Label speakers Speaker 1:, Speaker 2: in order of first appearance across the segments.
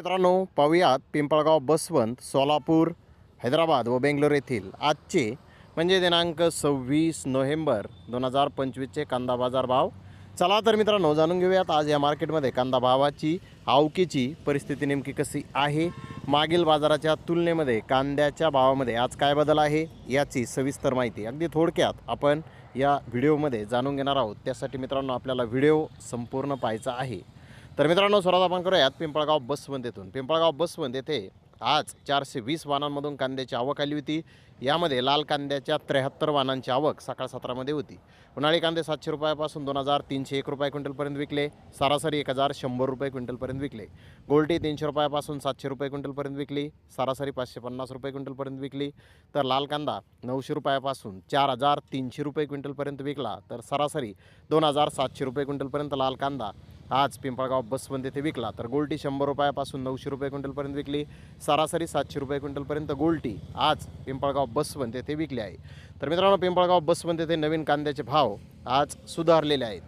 Speaker 1: मित्रांनो, पाहूयात पिंपळगाव, बसवंत, सोलापूर, हैदराबाद व बेंगलोर येथील आजचे म्हणजे दिनांक 26 नोव्हेंबर 2025चे कांदा बाजार भाव. चला तर मित्रांनो, जाणून घेऊयात आज या मार्केटमध्ये कांदा भावाची आवकीची परिस्थिती नेमकी कशी आहे. मागील बाजाराच्या तुलनेमध्ये कांद्याच्या भावामध्ये आज काय बदल आहे याची सविस्तर माहिती अगदी थोडक्यात आपण या व्हिडिओमध्ये जाणून घेणार आहोत. त्यासाठी मित्रांनो आपल्याला व्हिडिओ संपूर्ण पाहायचा आहे. तर मित्रांनो, सुरुवात आपण करूयात पिंपळगाव बसवंत येथून. पिंपळगाव बसवंत येथे आज 420 वाहनांमधून कांद्याची आवक आली होती. यामध्ये लाल कांद्याच्या 73 वाहनांची आवक सकाळ सत्रामध्ये होती. उन्हाळी कांदे 700 रुपयापासून 2301 रुपये क्विंटलपर्यंत विकले. सरासरी 1100 रुपये क्विंटलपर्यंत विकले. गोल्टी 300 रुपयापासून 700 रुपये क्विंटलपर्यंत विकली. सरासरी 550 रुपये क्विंटलपर्यंत विकली. तर लाल कांदा 900 रुपयापासून 4300 रुपये क्विंटलपर्यंत विकला. तर सरासरी 2700 रुपये क्विंटलपर्यंत लाल कांदा आज पिंपळगाव बसवंत येथे विकला. तर गोल्टी 100 रुपयापासून 900 रुपये क्विंटलपर्यंत विकली. सरासरी 700 रुपये क्विंटलपर्यंत गोल्टी आज पिंपळगाव बसवंत येथे विकली आहे. तर मित्रांनो, पिंपळगाव बसवंत येथे नवीन कांद्याचे भाव आज सुधारलेले आहेत.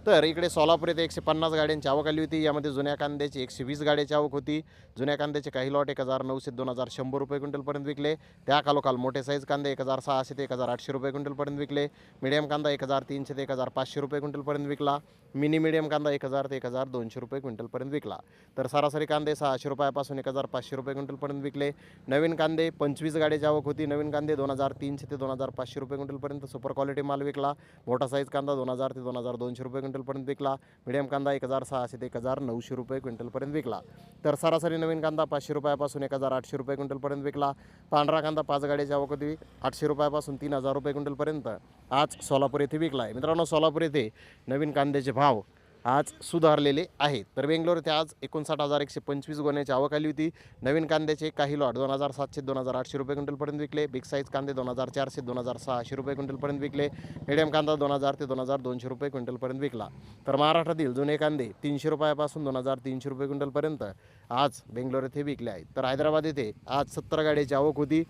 Speaker 1: तर इकडे सोलापूर येथे 150 गाड्यांची आवक आली होती. यामध्ये जुन्या कांद्याची 120 गाड्याची आवक होती. जुन्या कांद्याचे काही लॉट 1900 ते 2100 रुपये क्विंटलपर्यंत विकले. त्या खालोखाल मोठे साईज कांदे 1600 ते 1800 रुपये क्विंटलपर्यंत विकले. मीडियम कांदा 1300 ते 1500 रुपये क्विंटलपर्यंत विकला. मिनी मीडियम कांदा 1000 ते 1200 रुपये क्विंटलपर्यंत विकला. तर सरासरी कांदे 600 रुपयापासून 1500 रुपये क्विंटलपर्यंत विकले. नवीन कांदे 25 गाड्याची आवक होती. नवीन कांदे 2300 ते 2500 रुपये क्विंटलपर्यंत सुपर क्वालिटी माल विकला. मोठा साईज कांदा 2000 ते 2200 रुपये क्विंटलपर्यंत विकला. मीडियम कांदा 1600 ते 1900 रुपये क्विंटलपर्यंत विकला. तर सरासरी नवीन कांदा 500 रुपयापासून 1800 रुपये क्विंटलपर्यंत विकला. पांढरा कांदा 5 गाड्याची आवक होती. 800 रुपयापासून 3000 रुपये क्विंटलपर्यंत आज सोलापूर येथे विकला आहे. मित्रांनो, सोलापूर येथे नवीन कांद्याचे भाव आज सुधारलेले आहेत. तर बेंगलोर येथे आज 59,125 गोण्याची आवक आली होती. नवीन कांद्याचे काही लॉट 2700 ते 2800 रुपये क्विंटलपर्यंत विकले. बिग साईज कांदे 2400 ते 2600 रुपये क्विंटलपर्यंत विकले. मीडियम कांदा 2000 ते 2200 रुपये क्विंटलपर्यंत विकला. तर महाराष्ट्रातील जुने कांदे 300 रुपयापासून 2300 रुपये क्विंटलपर्यंत आज बेंगलोर येथे विकले आहेत. तर हैदराबाद येथे आज 70 गाड्याची आवक होती.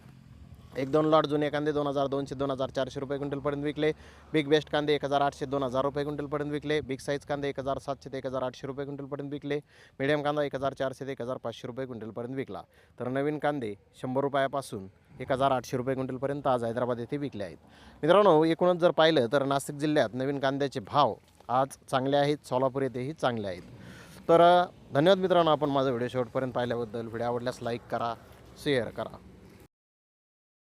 Speaker 1: 1-2 लॉट जुने कांदे 2200 ते 2400 रुपये क्विंटलपर्यंत विकले. बिग बेस्ट कांदे 1800 ते 2000 रुपये क्विंटलपर्यंत विकले. बिग साईज कांदे 1700 ते 1800 रुपये क्विंटलपर्यंत विकले. मीडियम कांदा 1400 ते 1500 रुपये क्विंटलपर्यंत विकला. तर नवीन कांदे 100 रुपयापासून 1800 रुपये क्विंटलपर्यंत आज हैदराबाद येथे विकले आहेत. मित्रांनो, एकूणच जर पाहिलं तर नाशिक जिल्ह्यात नवीन कांद्याचे भाव आज चांगले आहेत. सोलापूर येथेही चांगले आहेत. तर धन्यवाद मित्रांनो, आपण माझा व्हिडिओ शेवटपर्यंत पाहिल्याबद्दल. व्हिडिओ आवडल्यास लाईक करा, शेअर करा.